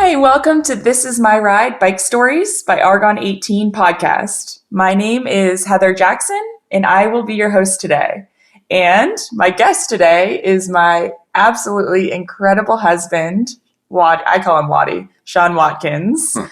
Hi, welcome to This Is My Ride Bike Stories by Argon 18 podcast. My name is Heather Jackson, and I will be your host today. And my guest today is my absolutely incredible husband, I call him Wattie, Sean Watkins. We're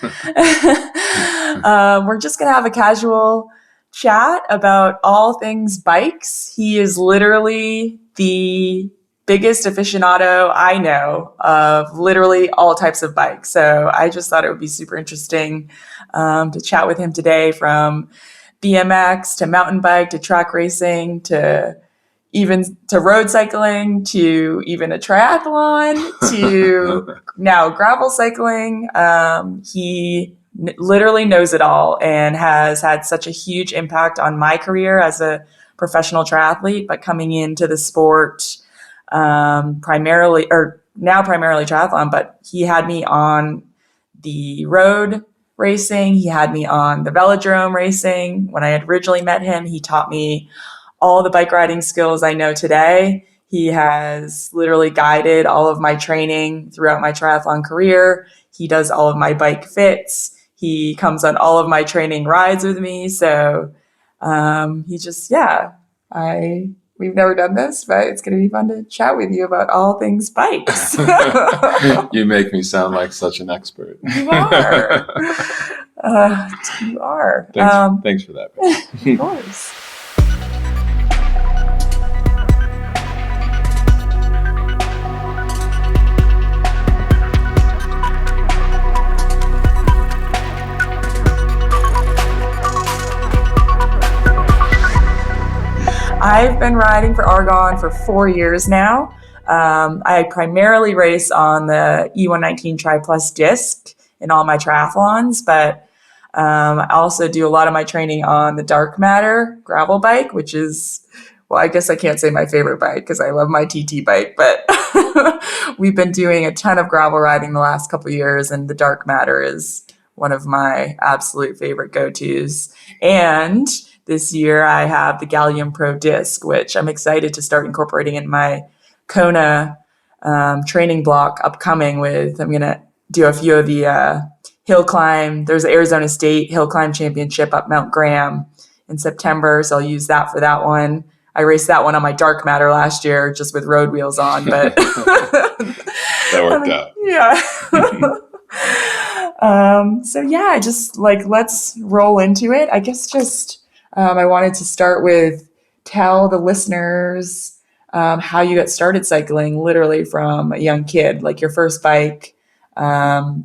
just going to have a casual chat about all things bikes. He is literally the biggest aficionado I know of literally all types of bikes. So I just thought it would be super interesting to chat with him today, from BMX to mountain bike to track racing to even to road cycling to even a triathlon to now gravel cycling. He literally knows it all and has had such a huge impact on my career as a professional triathlete, but coming into the sport primarily triathlon, but he had me on the road racing. He had me on the velodrome racing. When I had originally met him, he taught me all the bike riding skills I know today. He has literally guided all of my training throughout my triathlon career. He does all of my bike fits. He comes on all of my training rides with me. So we've never done this, but it's going to be fun to chat with you about all things bikes. You make me sound like such an expert. You are. You are. Thanks for that. Of course. I've been riding for Argon for 4 years now. I primarily race on the E119 Tri Plus disc in all my triathlons, but I also do a lot of my training on the Dark Matter gravel bike, which is, well, I guess I can't say my favorite bike because I love my TT bike, but we've been doing a ton of gravel riding the last couple of years, and the Dark Matter is one of my absolute favorite go-tos. And this year I have the Gallium Pro disc, which I'm excited to start incorporating in my Kona training block upcoming with. I'm going to do a few of the hill climb. There's the Arizona State Hill Climb Championship up Mount Graham in September, so I'll use that for that one. I raced that one on my Dark Matter last year just with road wheels on, but that worked out. Yeah. Let's roll into it. I guess I wanted to start with tell the listeners how you got started cycling, literally from a young kid, like your first bike, how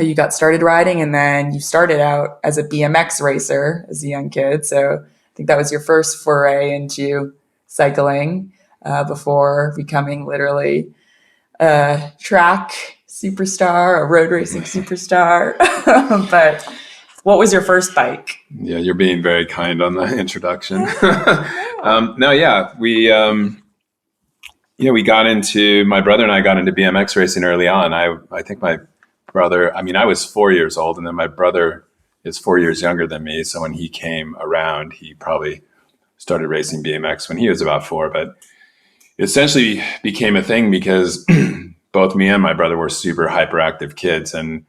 you got started riding, and then you started out as a BMX racer as a young kid. So I think that was your first foray into cycling before becoming literally a track superstar, a road racing superstar. But what was your first bike? Yeah, you're being very kind on the introduction. We got into, my brother and I got into BMX racing early on. I think my brother, I was 4 years old, and then my brother is 4 years younger than me. So when he came around, he probably started racing BMX when he was about 4, but it essentially became a thing because both me and my brother were super hyperactive kids, and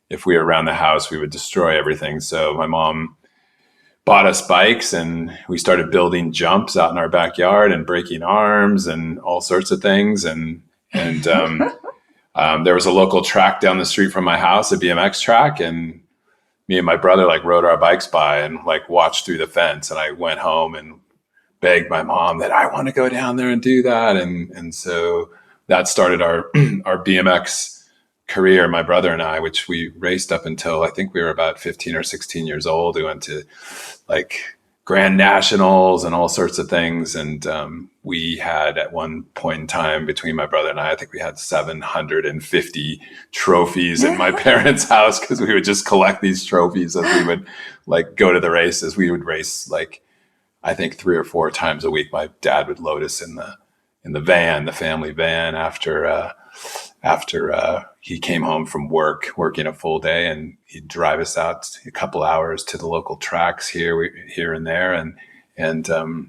if we were around the house, we would destroy everything. So my mom bought us bikes, and we started building jumps out in our backyard and breaking arms and all sorts of things. And there was a local track down the street from my house, a BMX track, and me and my brother rode our bikes by and watched through the fence. And I went home and begged my mom that I want to go down there and do that. And so that started our BMX career, my brother and I, which we raced up until I think we were about 15 or 16 years old. We went to Grand Nationals and all sorts of things. And we had at one point in time between my brother and I think we had 750 trophies in my parents' house because we would just collect these trophies as we would go to the races. We would race I think 3 or 4 times a week. My dad would load us in the van, the family van, after he came home from working a full day, and he'd drive us out a couple hours to the local tracks here and there. And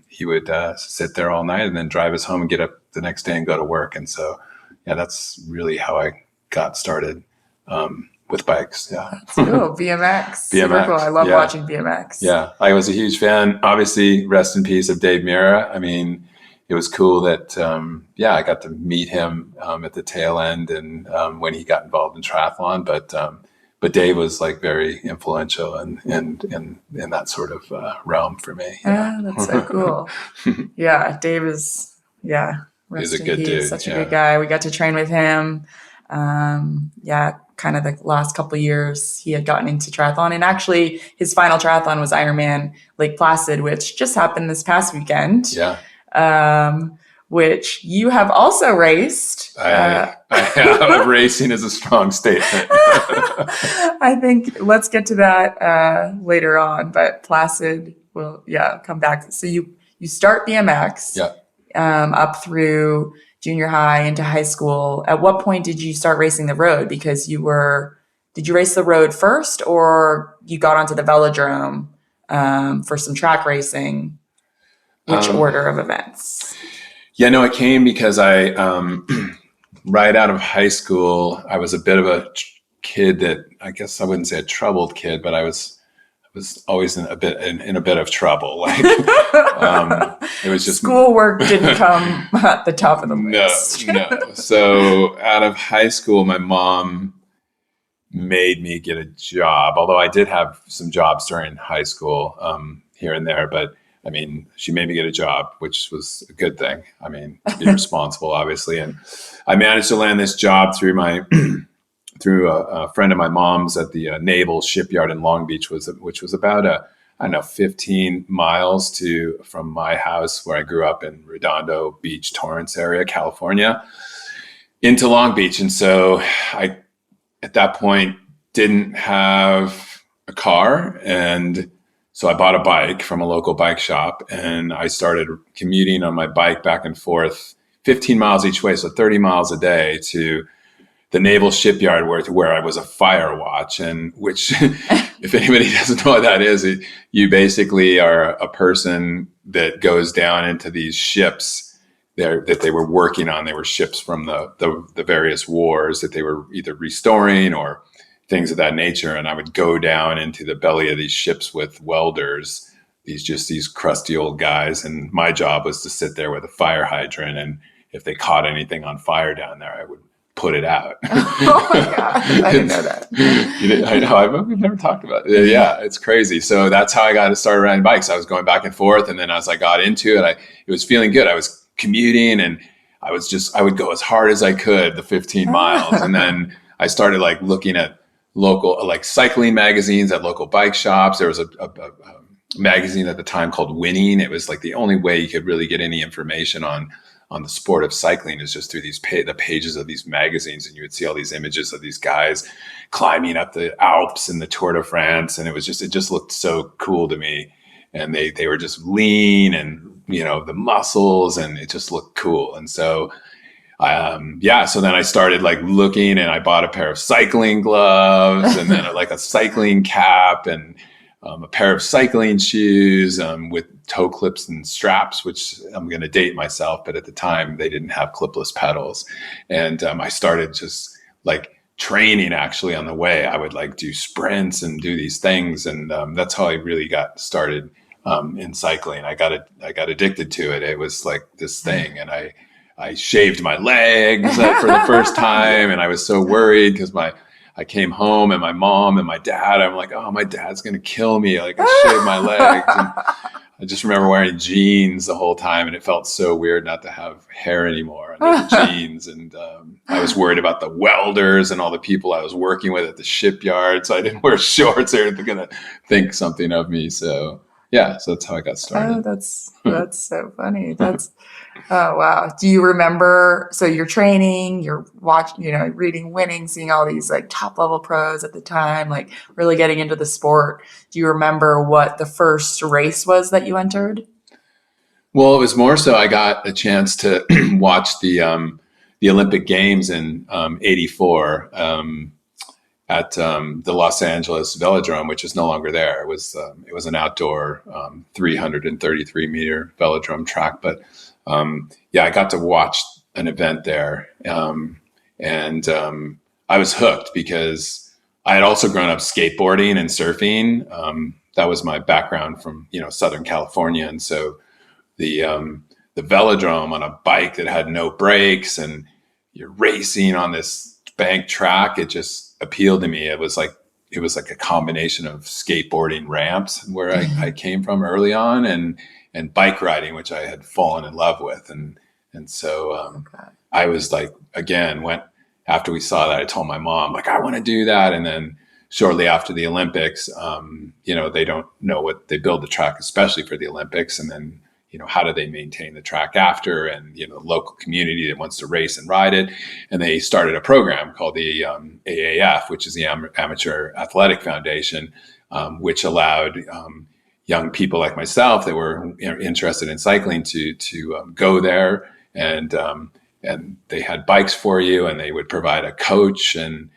he would sit there all night and then drive us home and get up the next day and go to work. And so, yeah, that's really how I got started with bikes. Yeah. That's cool. BMX. Super cool. BMX. I love Yeah. watching BMX. Yeah. I was a huge fan. Obviously, rest in peace of Dave Mira. I mean, it was cool that, I got to meet him at the tail end and when he got involved in triathlon. But Dave was like very influential in that sort of realm for me. Yeah. That's so cool. Yeah, Dave is, He's rest a in good peace. dude. Such a Yeah. good guy. We got to train with him. Kind of the last couple of years he had gotten into triathlon. And actually, his final triathlon was Ironman Lake Placid, which just happened this past weekend. Yeah. Which you have also raced. I have. Racing is a strong statement. I think let's get to that later on, but Placid will, come back. So you start BMX up through junior high into high school. At what point did you start racing the road? Because did you race the road first or you got onto the velodrome for some track racing? Which order of events? Yeah, no, it came because I, right out of high school, I was a bit of a kid that I guess I wouldn't say a troubled kid, but I was always in a bit of trouble. Like it was just schoolwork didn't come at the top of the list. No. So out of high school, my mom made me get a job. Although I did have some jobs during high school here and there, but I mean, she made me get a job, which was a good thing. I mean, to be responsible, obviously. And I managed to land this job through through a friend of my mom's at the Naval Shipyard in Long Beach, which was about 15 miles from my house where I grew up in Redondo Beach, Torrance area, California, into Long Beach. And so I, at that point, didn't have a car, and so I bought a bike from a local bike shop, and I started commuting on my bike back and forth 15 miles each way, so 30 miles a day to the Naval Shipyard where I was a fire watch, and which, if anybody doesn't know what that is, you basically are a person that goes down into these ships that they were working on. They were ships from the various wars that they were either restoring or things of that nature. And I would go down into the belly of these ships with welders, these crusty old guys. And my job was to sit there with a fire hydrant. And if they caught anything on fire down there, I would put it out. Oh my God. I didn't know that. I know. We've never talked about it. Yeah, it's crazy. So that's how I got to start riding bikes. I was going back and forth. And then as I got into it, it was feeling good. I was commuting and I would go as hard as I could, the 15 miles. And then I started like looking at local like cycling magazines at local bike shops. There was a magazine at the time called Winning. It was like the only way you could really get any information on the sport of cycling is just through the pages of these magazines. And you would see all these images of these guys climbing up the Alps and the Tour de France. And it just looked so cool to me. And they were just lean and, the muscles, and it just looked cool. And so so then I started like looking, and I bought a pair of cycling gloves and then like a cycling cap and a pair of cycling shoes with toe clips and straps, which I'm going to date myself, but at the time they didn't have clipless pedals. And I started just like training actually on the way. I would like do sprints and do these things. And that's how I really got started in cycling. I got addicted to it. It was like this thing. And I shaved my legs for the first time. And I was so worried because I came home and my mom and my dad, I'm like, oh, my dad's going to kill me. Like I shaved my legs. And I just remember wearing jeans the whole time. And it felt so weird not to have hair anymore under the jeans. And I was worried about the welders and all the people I was working with at the shipyard. So I didn't wear shorts. They're going to think something of me. So yeah, so that's how I got started. Oh, that's so funny. Oh, wow. Do you remember, so you're training, you're watching, reading Winning, seeing all these like top level pros at the time, like really getting into the sport. Do you remember what the first race was that you entered? Well, it was more so I got a chance to watch the Olympic Games in '84 at the Los Angeles Velodrome, which is no longer there. It was an outdoor 333 meter velodrome track, but I got to watch an event there, and I was hooked because I had also grown up skateboarding and surfing. That was my background from, Southern California. And so the velodrome on a bike that had no brakes and you're racing on this bank track, it just appealed to me. It was like a combination of skateboarding ramps where I came from early on and bike riding, which I had fallen in love with. And so I was like, again, after we saw that, I told my mom, like, I want to do that. And then shortly after the Olympics, they don't know what they build the track, especially for the Olympics. And then, how do they maintain the track after, and, the local community that wants to race and ride it. And they started a program called the AAF, which is the Amateur Athletic Foundation, which allowed young people like myself that were interested in cycling to go there. And they had bikes for you, and they would provide a coach and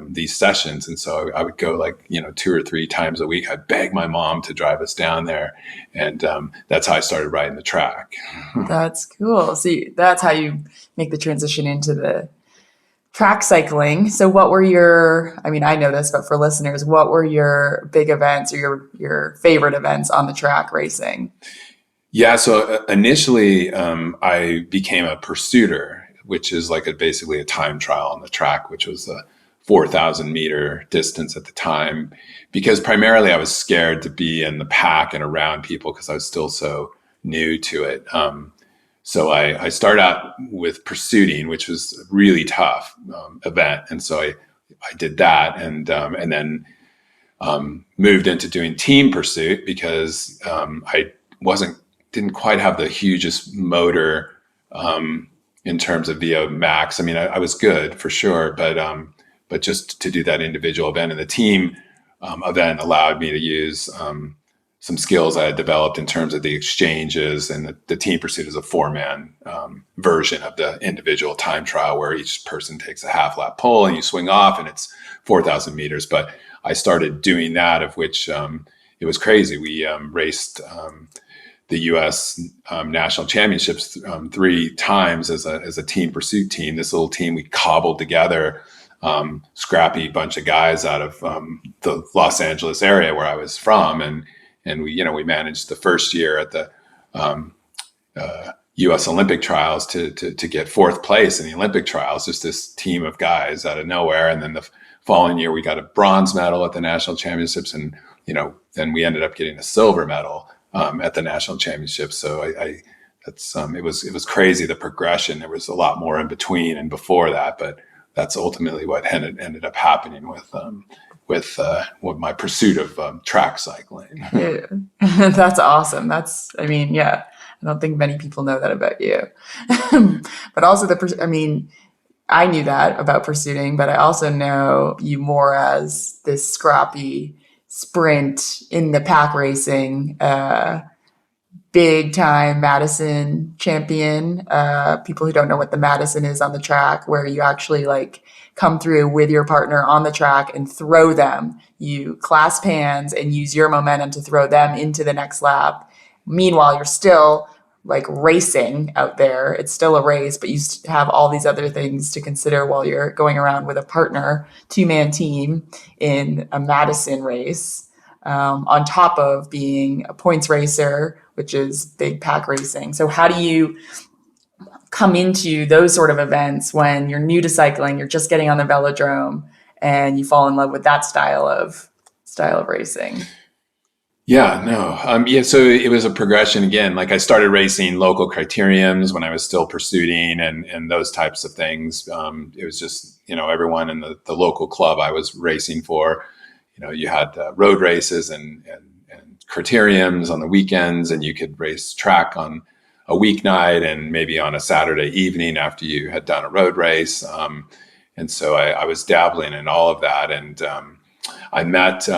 these sessions. And so I would go 2 or 3 times a week. I'd beg my mom to drive us down there. And that's how I started riding the track. That's cool. See, that's how you make the transition into the track cycling. So what were I know this, but for listeners, what were your big events or your favorite events on the track racing? Yeah. So initially I became a pursuiter, which is basically a time trial on the track, which was a 4,000 meter distance at the time, because primarily I was scared to be in the pack and around people because I was still so new to it. So I started out with pursuiting, which was a really tough event. And so I did that and then moved into doing team pursuit because I didn't quite have the hugest motor in terms of VO max. I was good for sure, but just to do that individual event, and the team event allowed me to use some skills I had developed in terms of the exchanges, and the team pursuit is a 4-man version of the individual time trial where each person takes a half lap pole and you swing off, and it's 4,000 meters. But I started doing that, of which it was crazy. We raced the U.S. National Championships 3 times as a team pursuit team. This little team we cobbled together, scrappy bunch of guys out of the Los Angeles area where I was from, and we managed the first year at the U.S. Olympic trials to get 4th place in the Olympic trials. Just this team of guys out of nowhere, and then the following year we got a bronze medal at the national championships, and then we ended up getting a silver medal at the national championships. So it was crazy, the progression. There was a lot more in between and before that, but that's ultimately what ended up happening with my pursuit of track cycling. Yeah. That's awesome. I don't think many people know that about you. But also I knew that about pursuing, but I also know you more as this scrappy sprint in the pack racing, big time Madison champion. People who don't know what the Madison is on the track, where you actually come through with your partner on the track and throw them. You clasp hands and use your momentum to throw them into the next lap. Meanwhile, you're still racing out there. It's still a race, but you have all these other things to consider while you're going around with a partner, 2-man team in a Madison race, on top of being a points racer, which is big pack racing. So how do you come into those sort of events when you're new to cycling, you're just getting on the velodrome, and you fall in love with that style of racing? Yeah, no. So it was a progression again. I started racing local criteriums when I was still pursuing and those types of things. It was just, everyone in the local club I was racing for, you had road races and criteriums on the weekends, and you could race track on a weeknight and maybe on a Saturday evening after you had done a road race. And so I was dabbling in all of that. And I met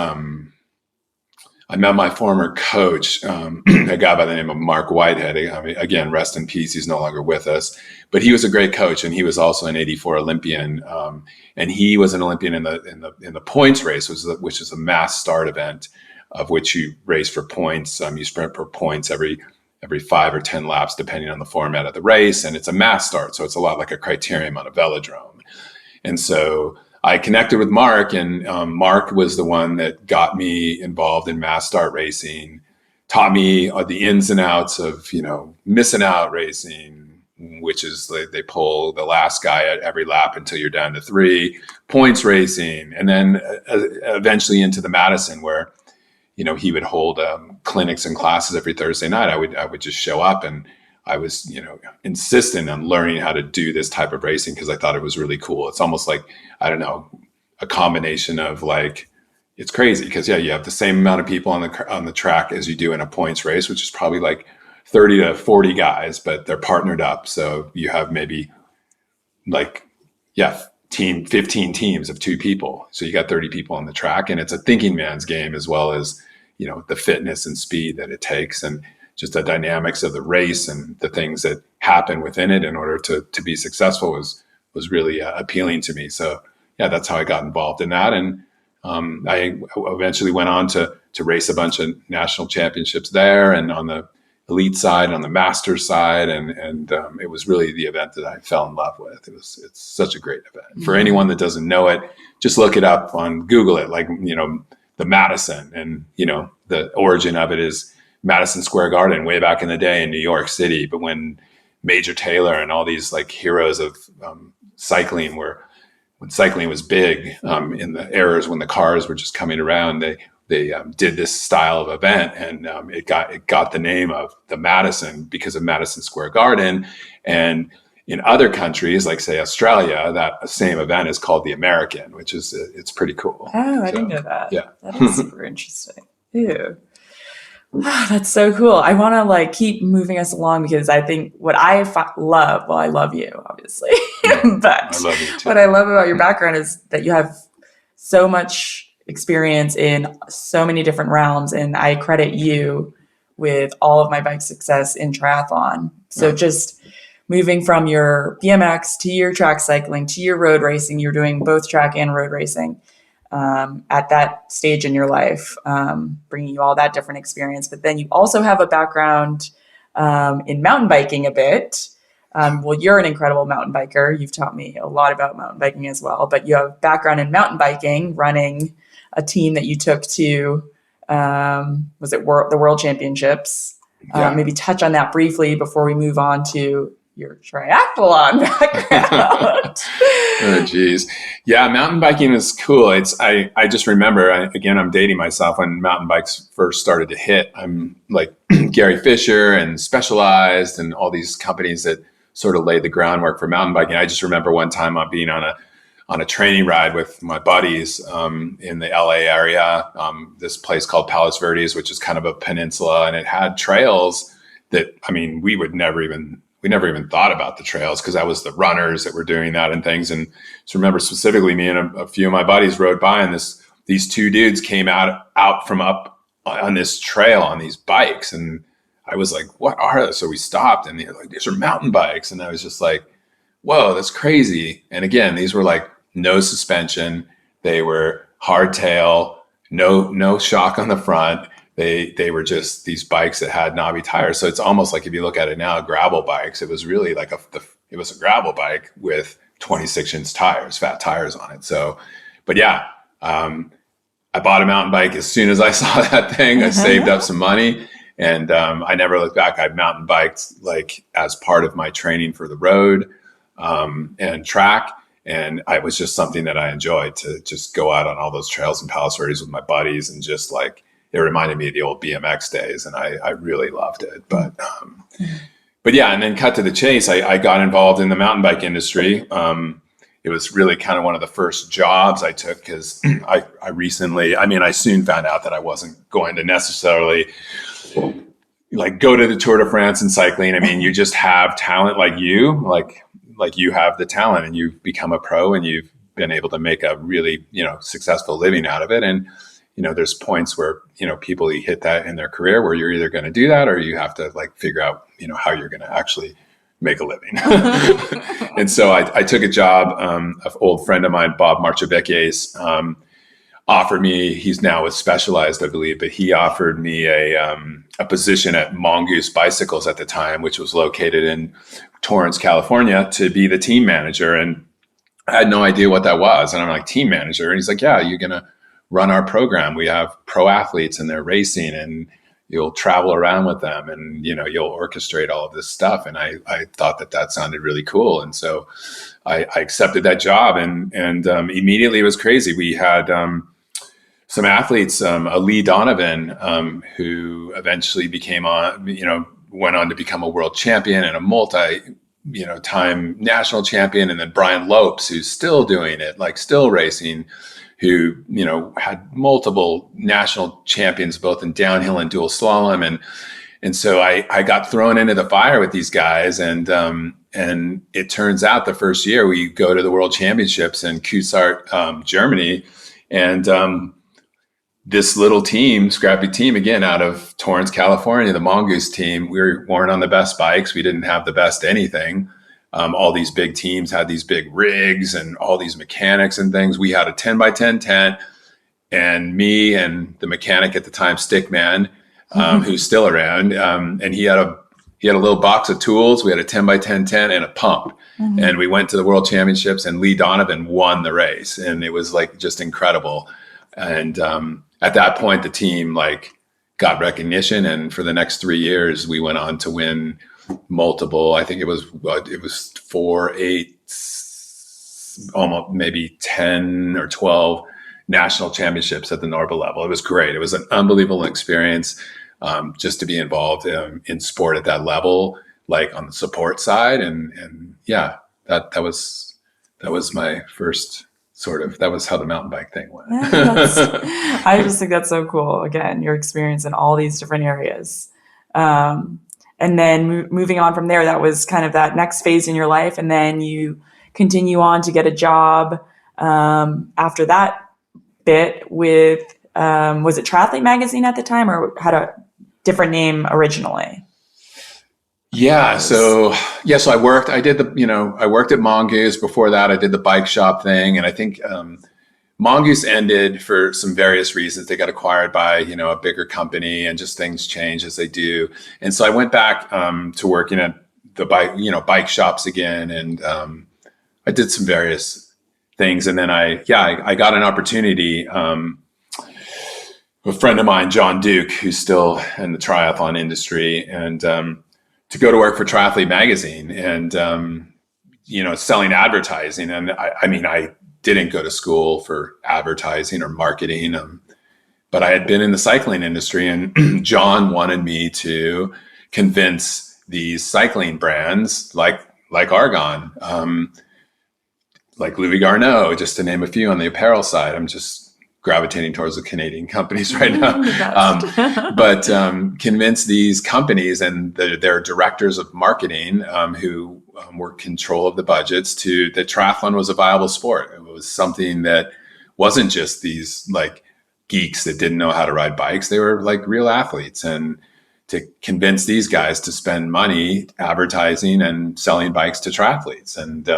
my former coach, a guy by the name of Mark Whitehead. Again, rest in peace. He's no longer with us, but he was a great coach, and he was also an '84 Olympian. And he was an Olympian in the points race, which is a mass start event, of which you race for points. You sprint for points every 5 or 10 laps, depending on the format of the race, and it's a mass start, so it's a lot like a criterium on a velodrome. And so I connected with Mark, and Mark was the one that got me involved in mass start racing, taught me the ins and outs of, missing out racing, which is they pull the last guy at every lap until you're down to 3, points racing, and then eventually into the Madison, where he would hold clinics and classes every Thursday night. I would just show up, and I was, insistent on learning how to do this type of racing because I thought it was really cool. It's almost like, I don't know, a combination of like, it's crazy because you have the same amount of people on the track as you do in a points race, which is probably like 30 to 40 guys, but they're partnered up. So you have maybe 15 teams of 2 people. So you got 30 people on the track, and it's a thinking man's game as well as, the fitness and speed that it takes, and just the dynamics of the race and the things that happen within it in order to be successful was really appealing to me. So yeah, that's how I got involved in that. And I eventually went on to race a bunch of national championships there, and on the elite side, on the master side. And it was really the event that I fell in love with. It's such a great event. For anyone that doesn't know it, just look it up on Google it, the Madison, and, the origin of it is Madison Square Garden way back in the day in New York City. But when Major Taylor and all these heroes of cycling when cycling was big, in the eras when the cars were just coming around, they did this style of event, and it got the name of the Madison because of Madison Square Garden. And in other countries, like say Australia, that same event is called the American, which is it's pretty cool. Oh, I didn't know that. Yeah, that is super interesting. Ew. Wow, that's so cool. I want to keep moving us along because I think what I love, well, I love you, obviously, but I love you too. What I love about your background is that you have so much experience in so many different realms, and I credit you with all of my bike success in triathlon. So just moving from your BMX to your track cycling to your road racing, you're doing both track and road racing. At that stage in your life, bringing you all that different experience. But then you also have a background in mountain biking a bit. Well, you're an incredible mountain biker. You've taught me a lot about mountain biking as well. But you have background in mountain biking, running a team that you took to, was it the World Championships? Yeah. Maybe touch on that briefly before we move on to your triathlon background. Oh, geez. Yeah, mountain biking is cool. I just remember, I'm dating myself, when mountain bikes first started to hit. I'm like Gary Fisher and Specialized and all these companies that sort of laid the groundwork for mountain biking. I just remember one time being on a training ride with my buddies in the LA area, this place called Palos Verdes, which is kind of a peninsula, and it had trails that, we never even thought about the trails because that was the runners that were doing that and things. And just remember specifically, me and a few of my buddies rode by, and these 2 dudes came out from up on this trail on these bikes. And I was like, what are those? So we stopped, and they're like, these are mountain bikes. And I was just like, whoa, that's crazy. And again, these were no suspension. They were hardtail, no shock on the front. They were just these bikes that had knobby tires. So it's almost like, if you look at it now, gravel bikes, it was really it was a gravel bike with 26-inch tires, fat tires on it. So, but yeah, I bought a mountain bike as soon as I saw that thing. I saved up some money, and I never looked back. I mountain biked as part of my training for the road and track. And it was just something that I enjoyed, to just go out on all those trails in Palos Verdes with my buddies, and just it reminded me of the old BMX days, and I really loved it. But yeah, and then cut to the chase, I got involved in the mountain bike industry. It was really kind of one of the first jobs I took, because I soon found out that I wasn't going to necessarily go to the Tour de France in cycling. You just have talent like you have the talent, and you've become a pro, and you've been able to make a really, successful living out of it. And there's points where, people hit that in their career where you're either going to do that, or you have to figure out, how you're going to actually make a living. And so I took a job, an old friend of mine, Bob Marchavecchi's, offered me, he's now with Specialized, I believe, but he offered me a position at Mongoose Bicycles at the time, which was located in Torrance, California, to be the team manager. And I had no idea what that was. And I'm like, team manager. And he's like, yeah, you're going to run our program. We have pro athletes and they're racing and you'll travel around with them and, you'll orchestrate all of this stuff. And I thought that sounded really cool. And so I accepted that job and immediately it was crazy. We had some athletes, Lee Donovan, who eventually went on to become a world champion and a time national champion. And then Brian Lopes, who's still doing it, like still racing, who, had multiple national champions, both in downhill and dual slalom. And so I got thrown into the fire with these guys. And it turns out the first year we go to the world championships in Kusart, Germany. And, this little team, scrappy team, again, out of Torrance, California, the Mongoose team, we weren't on the best bikes. We didn't have the best anything. All these big teams had these big rigs and all these mechanics and things. We had a 10 by 10 tent, and me and the mechanic at the time, Stickman, who's still around, and he had a little box of tools. We had a 10 by 10 tent and a pump. Mm-hmm. And we went to the world championships and Lee Donovan won the race. And it was like just incredible. And at that point, the team got recognition. And for the next 3 years, we went on to win multiple, I think it was 4, 8, almost maybe 10 or 12 national championships at the Norba level. It was great. It was an unbelievable experience just to be involved in sport at that level, like on the support side. And yeah, that was my first that was how the mountain bike thing went. Yeah, I just think that's so cool. Again, your experience in all these different areas. And then moving on from there, that was kind of that next phase in your life. And then you continue on to get a job after that bit with, was it Triathlete Magazine at the time, or had a different name originally? Yeah. So I worked at Mongoose. Before that, I did the bike shop thing. And I think Mongoose ended for some various reasons. They got acquired by, a bigger company, and just things change as they do. And so I went back to working at the bike shops again. And I did some various things. And then I got an opportunity. A friend of mine, John Duke, who's still in the triathlon industry, and to go to work for Triathlete Magazine and, selling advertising. And I didn't go to school for advertising or marketing, but I had been in the cycling industry, and John wanted me to convince these cycling brands like Argon, like Louis Garneau, just to name a few on the apparel side. I'm just gravitating towards the Canadian companies right now. But convince these companies and their directors of marketing who were in control of the budgets that triathlon was a viable sport. It was something that wasn't just these geeks that didn't know how to ride bikes. They were real athletes, and to convince these guys to spend money advertising and selling bikes to triathletes. And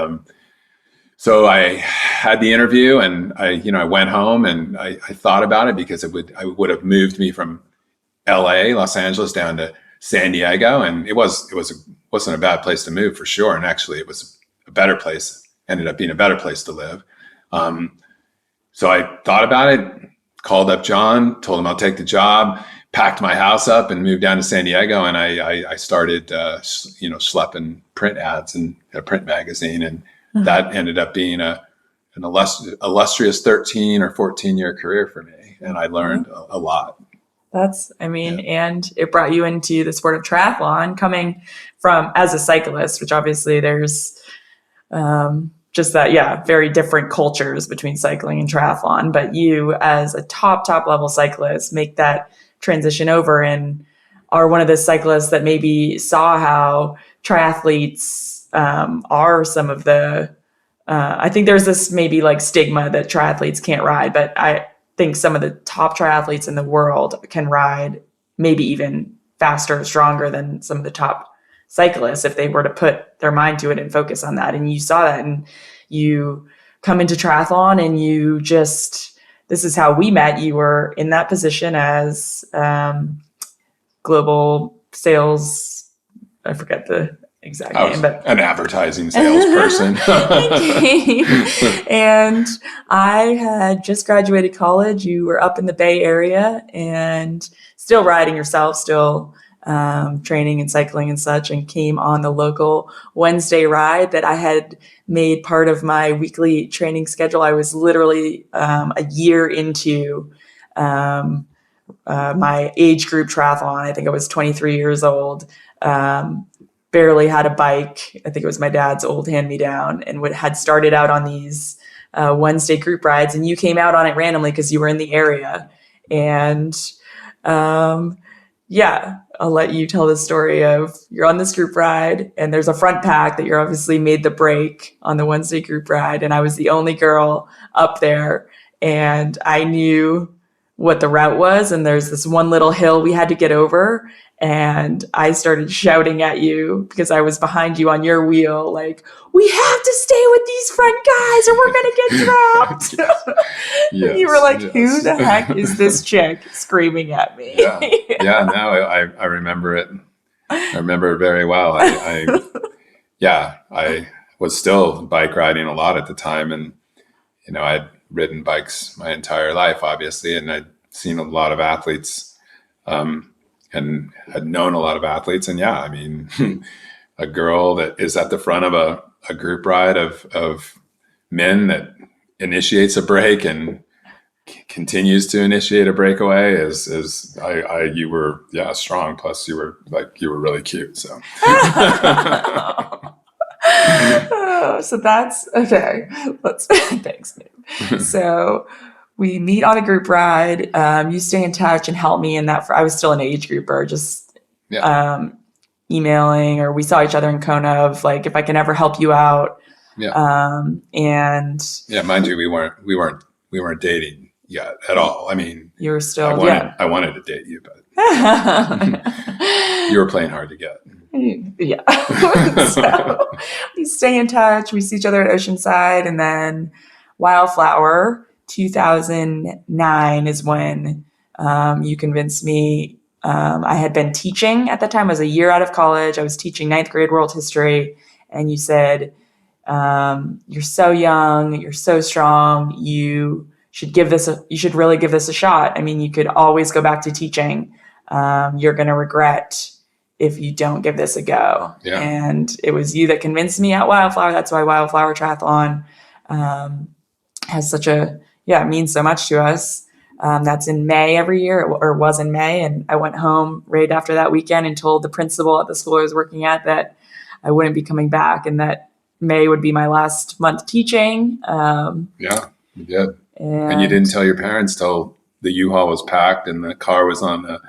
so I had the interview, and I went home, and I thought about it, because it would have moved me from LA, Los Angeles, down to San Diego. And it wasn't a bad place to move, for sure. And actually it was a better place, ended up being a better place to live. So I thought about it, called up John, told him I'll take the job, packed my house up and moved down to San Diego. And I started, schlepping print ads in a print magazine. And that ended up being an illustrious 13 or 14 year career for me. And I learned a lot. And it brought you into the sport of triathlon, coming from as a cyclist, which obviously there's just that, very different cultures between cycling and triathlon. But you, as a top level cyclist, make that transition over and are one of the cyclists that maybe saw how triathletes are some of the, I think there's this maybe stigma that triathletes can't ride, but I think some of the top triathletes in the world can ride maybe even faster, stronger than some of the top cyclists if they were to put their mind to it and focus on that. And you saw that, and you come into triathlon, and this is how we met. You were in that position as global sales, I forget the exactly. I was But an advertising salesperson. and I had just graduated college. You were up in the Bay Area and still riding yourself, still training and cycling and such, and came on the local Wednesday ride that I had made part of my weekly training schedule. I was literally a year into my age group triathlon. I think I was 23 years old. Barely had a bike. I think it was my dad's old hand-me-down, and had started out on these Wednesday group rides. And you came out on it randomly because you were in the area. And yeah, I'll let you tell the story of you're on this group ride, and there's a front pack that you're obviously made the break on the Wednesday group ride. And I was the only girl up there, and I knew what the route was. And there's this one little hill we had to get over. And I started shouting at you because I was behind you on your wheel, like, we have to stay with these front guys or we're going to get dropped. Yes, you were like, yes. Who the heck is this chick screaming at me? Yeah, no, I remember it. I remember it very well. I was still bike riding a lot at the time. And, I'd ridden bikes my entire life, obviously, and I'd seen a lot of athletes and had known a lot of athletes. And yeah, I mean, a girl that is at the front of a group ride of men that initiates a break and continues to initiate a breakaway you were strong. Plus you were really cute. So. So that's okay. Thanks, Nate. So we meet on a group ride. You stay in touch and help me in that. I was still an age grouper, just emailing, or we saw each other in Kona of like, if I can ever help you out. Yeah. And mind you, we weren't dating yet at all. I mean, you were still, I wanted to date you, but you were playing hard to get. Yeah. So we stay in touch. We see each other at Oceanside, and then Wildflower 2009 is when you convinced me. I had been teaching at that time. I was a year out of college. I was teaching 9th grade world history, and you said, you're so young, you're so strong, you should really give this a shot. I mean, you could always go back to teaching. You're going to regret if you don't give this a go. Yeah. And it was you that convinced me at Wildflower. That's why Wildflower Triathlon has it means so much to us. That's in May every year, or was in May. And I went home right after that weekend and told the principal at the school I was working at that I wouldn't be coming back and that May would be my last month teaching. Yeah, you did. And you didn't tell your parents till the U-Haul was packed and the car was on the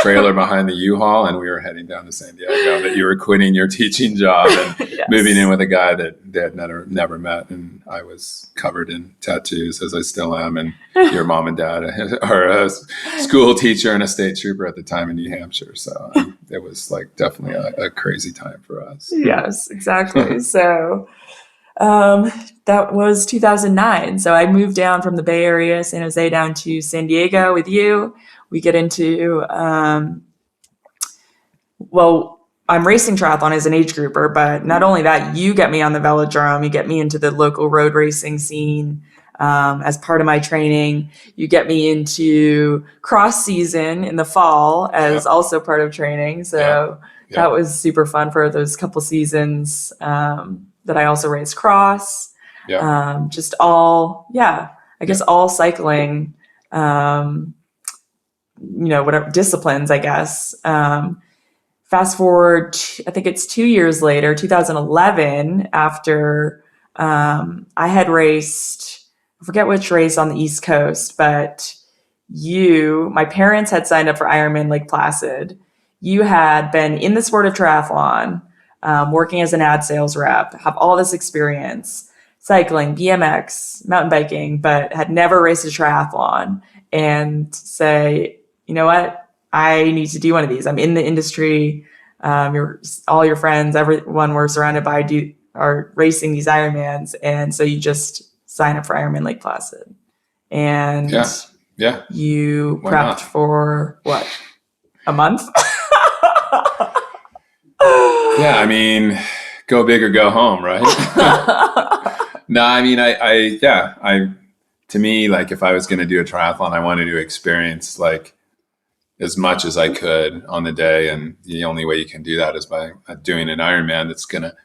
trailer behind the U-Haul and we were heading down to San Diego that you were quitting your teaching job and moving in with a guy that they had never met. And I was covered in tattoos, as I still am. And your mom and dad are a school teacher and a state trooper at the time in New Hampshire. So it was like definitely a crazy time for us. Yes, exactly. So that was 2009. So I moved down from the Bay Area, San Jose, down to San Diego with you. We get into, I'm racing triathlon as an age grouper, but not only that, you get me on the velodrome, you get me into the local road racing scene as part of my training. You get me into cross season in the fall as also part of training. So that was super fun for those couple seasons. That I also raced cross, just all cycling, whatever disciplines, I guess. Fast forward, I think it's 2 years later, 2011, after I had raced, I forget which race on the East Coast, but my parents had signed up for Ironman Lake Placid. You had been in the sport of triathlon, working as an ad sales rep, have all this experience, cycling, BMX, mountain biking, but had never raced a triathlon, and say, you know what, I need to do one of these. I'm in the industry. All your friends, everyone we're surrounded by are racing these Ironmans. And so you just sign up for Ironman Lake Placid. And you prepped for what? A month? Yeah, I mean, go big or go home, right? No, I mean, to me, like if I was going to do a triathlon, I wanted to experience like as much as I could on the day. And the only way you can do that is by doing an Ironman that's going to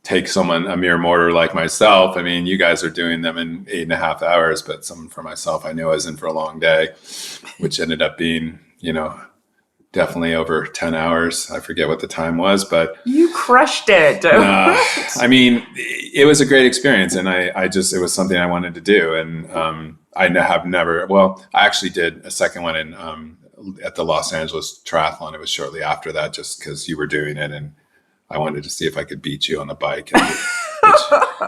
take someone, a mere mortar like myself. I mean, you guys are doing them in 8.5 hours, but someone for myself, I knew I was in for a long day, which ended up being, definitely over 10 hours. I forget what the time was, but you crushed it. I mean, it was a great experience, and it was something I wanted to do. And I have never, well, I actually did a second one at the Los Angeles Triathlon. It was shortly after that, just because you were doing it, and I wanted to see if I could beat you on the bike,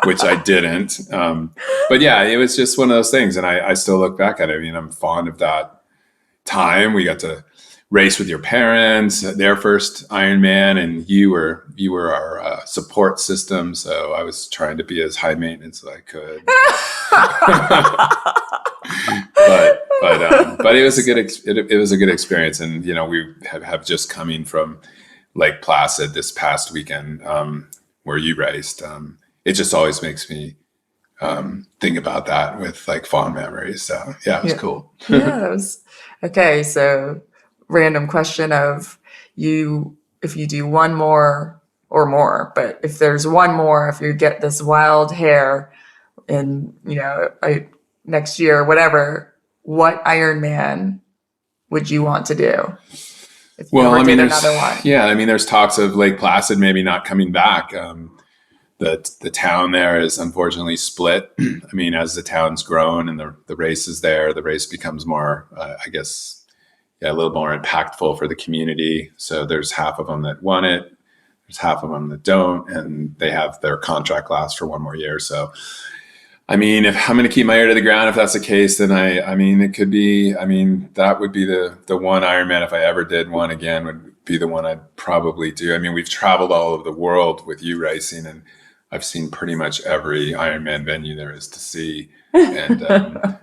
which I didn't. But yeah, it was just one of those things, and I still look back at it. I mean, I'm fond of that time. We got to race with your parents, their first Ironman, and you were our support system. So I was trying to be as high maintenance as I could. but it was a good experience, and we have just coming from Lake Placid this past weekend, where you raced. It just always makes me think about that with like fond memories. So yeah, it was cool. Yeah, it was okay. So random question of if you do one more or more, but if there's one more, if you get this wild hair in, next year, whatever, what Ironman would you want to do? If you ever did another one? Yeah, I mean, there's talks of Lake Placid maybe not coming back. The town there is unfortunately split. I mean, as the town's grown and the race is there, the race becomes more, a little more impactful for the community. So there's half of them that want it. There's half of them that don't, and they have their contract last for one more year. So, I mean, if I'm going to keep my ear to the ground, if that's the case, then it could be, that would be the one Ironman, if I ever did one again, would be the one I'd probably do. I mean, we've traveled all over the world with you racing, and I've seen pretty much every Ironman venue there is to see. And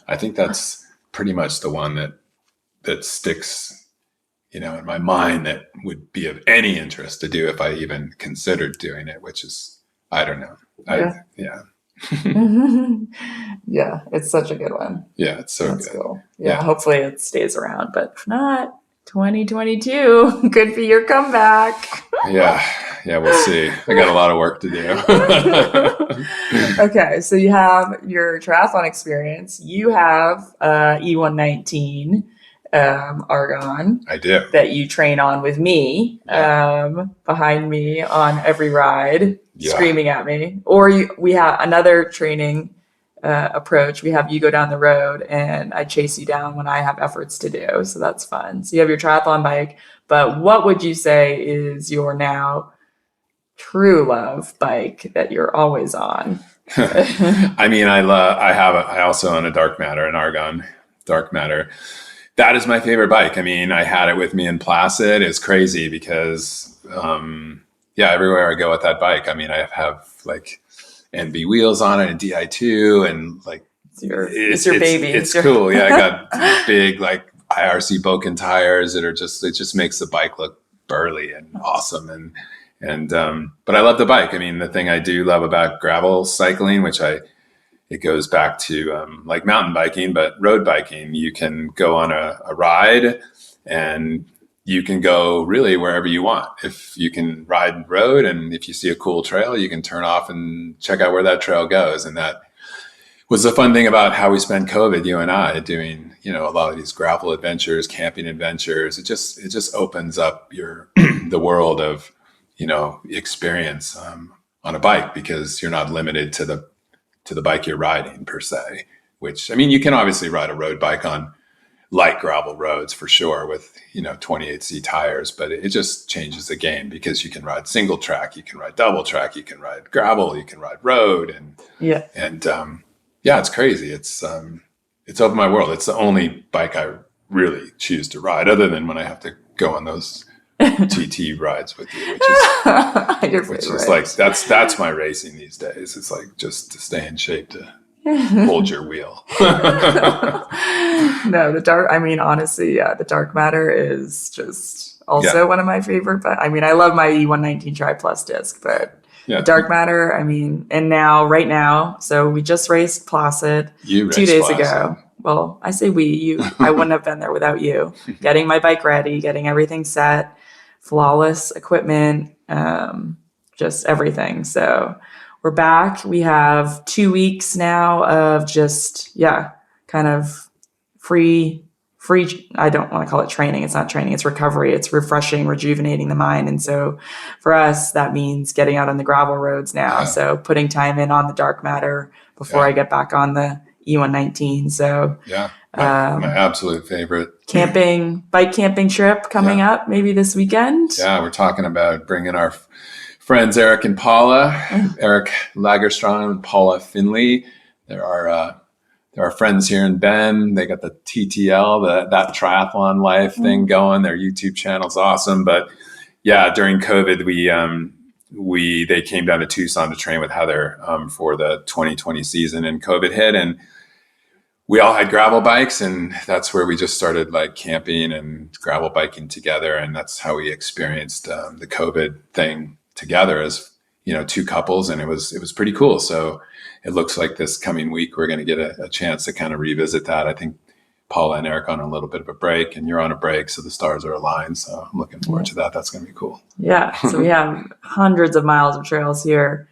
I think that's pretty much the one that sticks, in my mind, that would be of any interest to do if I even considered doing it, which is, I don't know. Yeah. Yeah, it's such a good one. Yeah, it's so That's good. Cool. Yeah, hopefully it stays around, but if not, 2022 could be your comeback. Yeah, we'll see. I got a lot of work to do. Okay, so you have your triathlon experience. You have E119 Argon. I do. That you train on with me, behind me on every ride, screaming at me. Or we have another training approach. We have you go down the road and I chase you down when I have efforts to do. So that's fun. So you have your triathlon bike, but what would you say is your now true love bike that you're always on? I also own a an Argon Dark Matter. That is my favorite bike. I mean, I had it with me in Placid. It's crazy because, everywhere I go with that bike, I have like NB wheels on it and Di2, and like it's your baby. It's cool. Yeah, I got big like IRC Boken tires that are it just makes the bike look burly and awesome. But I love the bike. The thing I do love about gravel cycling, it goes back to like mountain biking, but road biking. You can go on a ride and you can go really wherever you want. If you can ride road, and if you see a cool trail, you can turn off and check out where that trail goes. And that was the fun thing about how we spent COVID, you and I, doing, a lot of these gravel adventures, camping adventures. It just opens up the world of, experience on a bike, because you're not limited to the bike you're riding per se, which, you can obviously ride a road bike on light gravel roads for sure with, 28C tires, but it just changes the game, because you can ride single track, you can ride double track, you can ride gravel, you can ride road. It's crazy. It's opened my world. It's the only bike I really choose to ride, other than when I have to go on those TT rides with you, which is like, that's my racing these days. It's like just to stay in shape, to hold your wheel. No, honestly, the Dark Matter is just also one of my favorite. But I mean, I love my E119 Tri Plus disc, but the dark matter, I mean, and right now, so we just raced Placid 2 days ago. Well, I say I wouldn't have been there without you. Getting my bike ready, getting everything set, flawless equipment, just everything. So we're back. We have 2 weeks now of just, kind of free. I don't want to call it training. It's not training. It's recovery. It's refreshing, rejuvenating the mind. And so for us, that means getting out on the gravel roads now. Yeah. So putting time in on the dark matter before I get back on the E119. So my absolute favorite bike camping trip coming up maybe this weekend. Yeah, we're talking about bringing our friends Eric and Paula, Eric Lagerstrom and Paula Finley. There are friends here in Bend. They got the TTL, that triathlon life thing going. Their YouTube channel's awesome. But yeah, during COVID, they came down to Tucson to train with Heather for the 2020 season, and COVID hit, and we all had gravel bikes, and that's where we just started like camping and gravel biking together, and that's how we experienced the COVID thing together as two couples, and it was pretty cool. So it looks like this coming week we're going to get a chance to kind of revisit that. I think Paula and Eric on a little bit of a break, and you're on a break, so the stars are aligned. So I'm looking forward to that. That's going to be cool. Yeah. So we have hundreds of miles of trails here.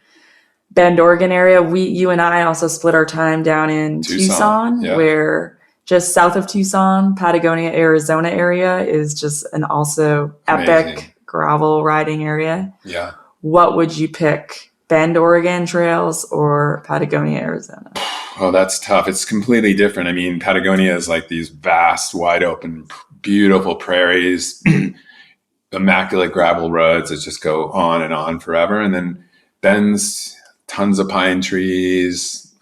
Bend, Oregon area. You and I also split our time down in Tucson where just south of Tucson, Patagonia, Arizona area is just an also epic gravel riding area. Yeah. What would you pick? Bend, Oregon trails or Patagonia, Arizona? Oh, that's tough. It's completely different. I mean, Patagonia is like these vast, wide open, beautiful prairies, immaculate gravel roads that just go on and on forever. And then Bend's tons of pine trees,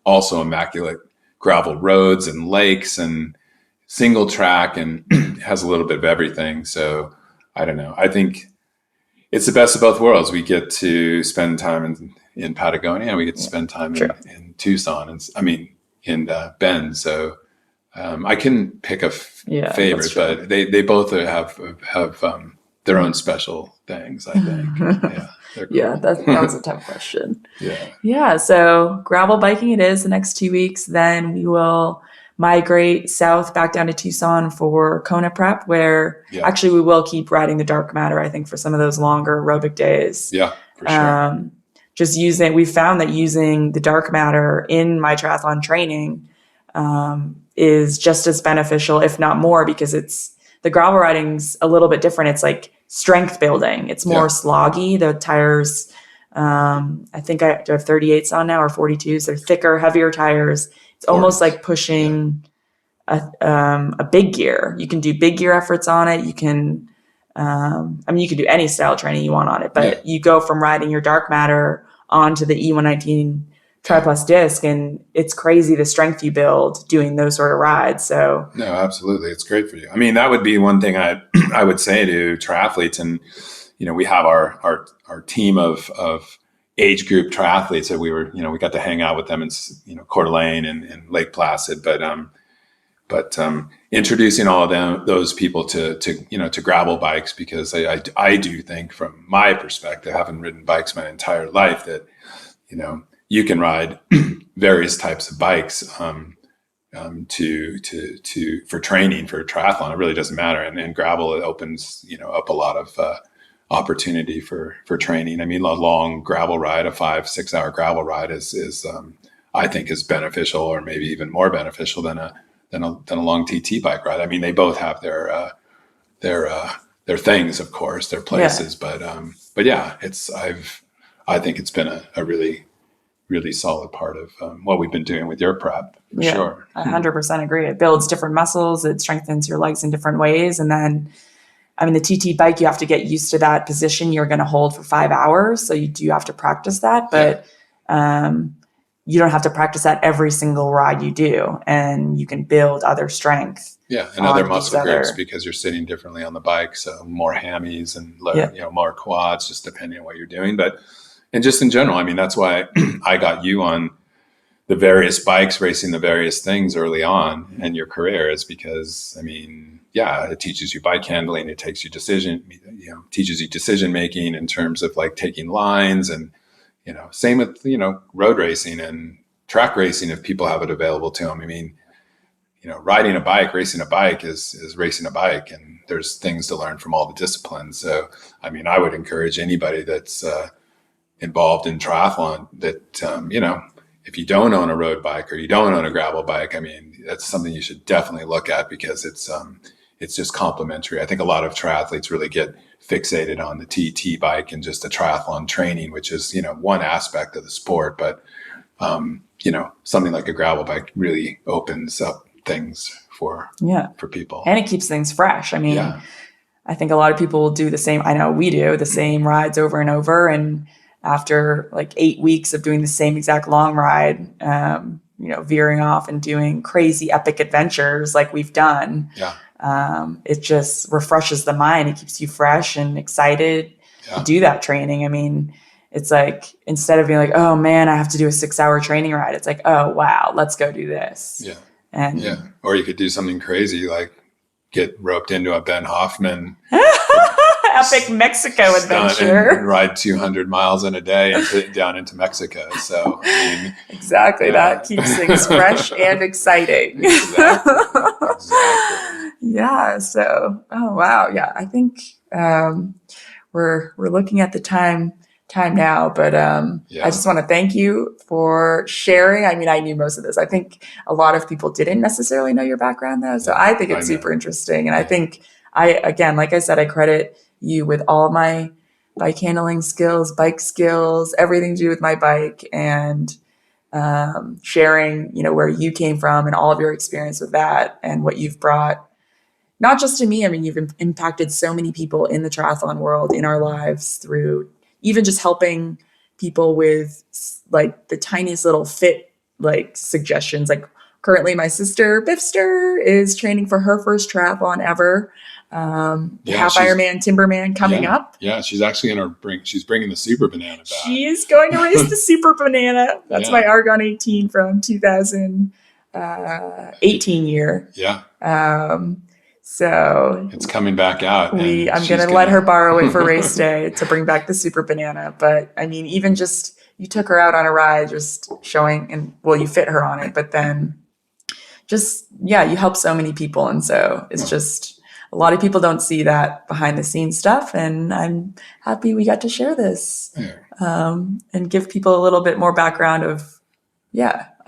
also immaculate gravel roads and lakes and single track, and has a little bit of everything. So I don't know. I think it's the best of both worlds. We get to spend time in Patagonia, and we get to spend time in Tucson, in Bend. So I couldn't pick a favorite, but they both have their own special things, I think. Cool. Yeah, that was a tough question. Yeah. So gravel biking it is the next 2 weeks. Then we will migrate south back down to Tucson for Kona prep, where actually we will keep riding the dark matter, I think, for some of those longer aerobic days. Yeah, for sure. We found that using the dark matter in my triathlon training is just as beneficial, if not more, because the gravel riding's a little bit different. It's like strength building. It's more sloggy. The tires, I think I have 38s on now or 42s. They're thicker, heavier tires. It's almost like pushing a big gear. You can do big gear efforts on it. You can, you can do any style training you want on it, but you go from riding your dark matter onto the E119 Tri Plus disc, and it's crazy the strength you build doing those sort of rides. So no, absolutely, it's great for you. I mean, that would be one thing I would say to triathletes, and we have our team of age group triathletes that we got to hang out with them in Coeur d'Alene and Lake Placid, but introducing all of those people to gravel bikes, because I do think, from my perspective, having ridden bikes my entire life, that you can ride various types of bikes for training for triathlon. It really doesn't matter, and gravel, it opens up a lot of opportunity for training. I mean, a long gravel ride, a 5-6 hour gravel ride is I think is beneficial, or maybe even more beneficial than a long TT bike ride. I mean, they both have their things, of course, their places, but yeah, I think it's been a really, really solid part of what we've been doing with your prep, for sure. 100% agree. It builds different muscles. It strengthens your legs in different ways. And then, the TT bike, you have to get used to that position you're going to hold for 5 hours. So you do have to practice that, but you don't have to practice that every single ride you do. And you can build other strength. Yeah, and other muscle groups, because you're sitting differently on the bike. So more hammies and more quads, just depending on what you're doing. And just in general, that's why I got you on the various bikes, racing the various things early on in your career is because, I mean, yeah, it teaches you bike handling. It teaches you decision making in terms of like taking lines, and, same with, road racing and track racing if people have it available to them. I mean, riding a bike, racing a bike is racing a bike, and there's things to learn from all the disciplines. So, I mean, I would encourage anybody that's involved in triathlon that, if you don't own a road bike or you don't own a gravel bike, I mean, that's something you should definitely look at because it's just complementary. I think a lot of triathletes really get fixated on the TT bike and just the triathlon training, which is, one aspect of the sport. But, something like a gravel bike really opens up things for people. And it keeps things fresh. I mean, I think a lot of people will do the same. I know we do the same rides over and over. And after like 8 weeks of doing the same exact long ride, veering off and doing crazy epic adventures like we've done. It just refreshes the mind. It keeps you fresh and excited to do that training. I mean, it's like, instead of being like, oh man, I have to do a 6-hour training ride, it's like, oh wow, let's go do this. Or you could do something crazy like get roped into a Ben Hoffman epic Mexico adventure and ride 200 miles in a day and down into Mexico. So I mean, exactly, that keeps things fresh and exciting. Exactly. Yeah. So, oh wow, yeah. I think we're looking at the time now, but I just want to thank you for sharing. I mean, I knew most of this. I think a lot of people didn't necessarily know your background though. So I think it's super interesting. And I think again, like I said, I credit you with all my bike handling skills, bike skills, everything to do with my bike, and sharing, where you came from and all of your experience with that and what you've brought, not just to me. I mean, you've impacted so many people in the triathlon world, in our lives, through even just helping people with like the tiniest little fit, like suggestions. Like currently my sister Bifster is training for her first triathlon ever. Half Ironman Timberman coming up. Yeah, she's actually she's bringing the Super Banana back. She is going to race the Super Banana. That's my Argon 18 from 2018 year. So it's coming back out. I'm going to let her borrow it for race day to bring back the Super Banana. But I mean, even just, you took her out on a ride, just showing, and you fit her on it, but then just, you help so many people. And so it's just, a lot of people don't see that behind the scenes stuff. And I'm happy we got to share this and give people a little bit more background of,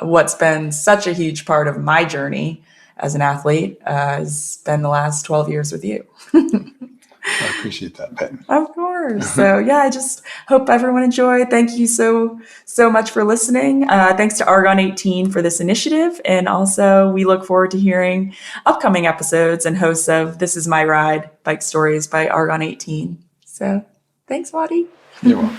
what's been such a huge part of my journey as an athlete has been the last 12 years with you. I appreciate that, Ben. Of course. So I just hope everyone enjoyed. Thank you so much for listening. Thanks to Argon 18 for this initiative. And also we look forward to hearing upcoming episodes and hosts of This Is My Ride, Bike Stories by Argon 18. So thanks, Wattie. You're welcome.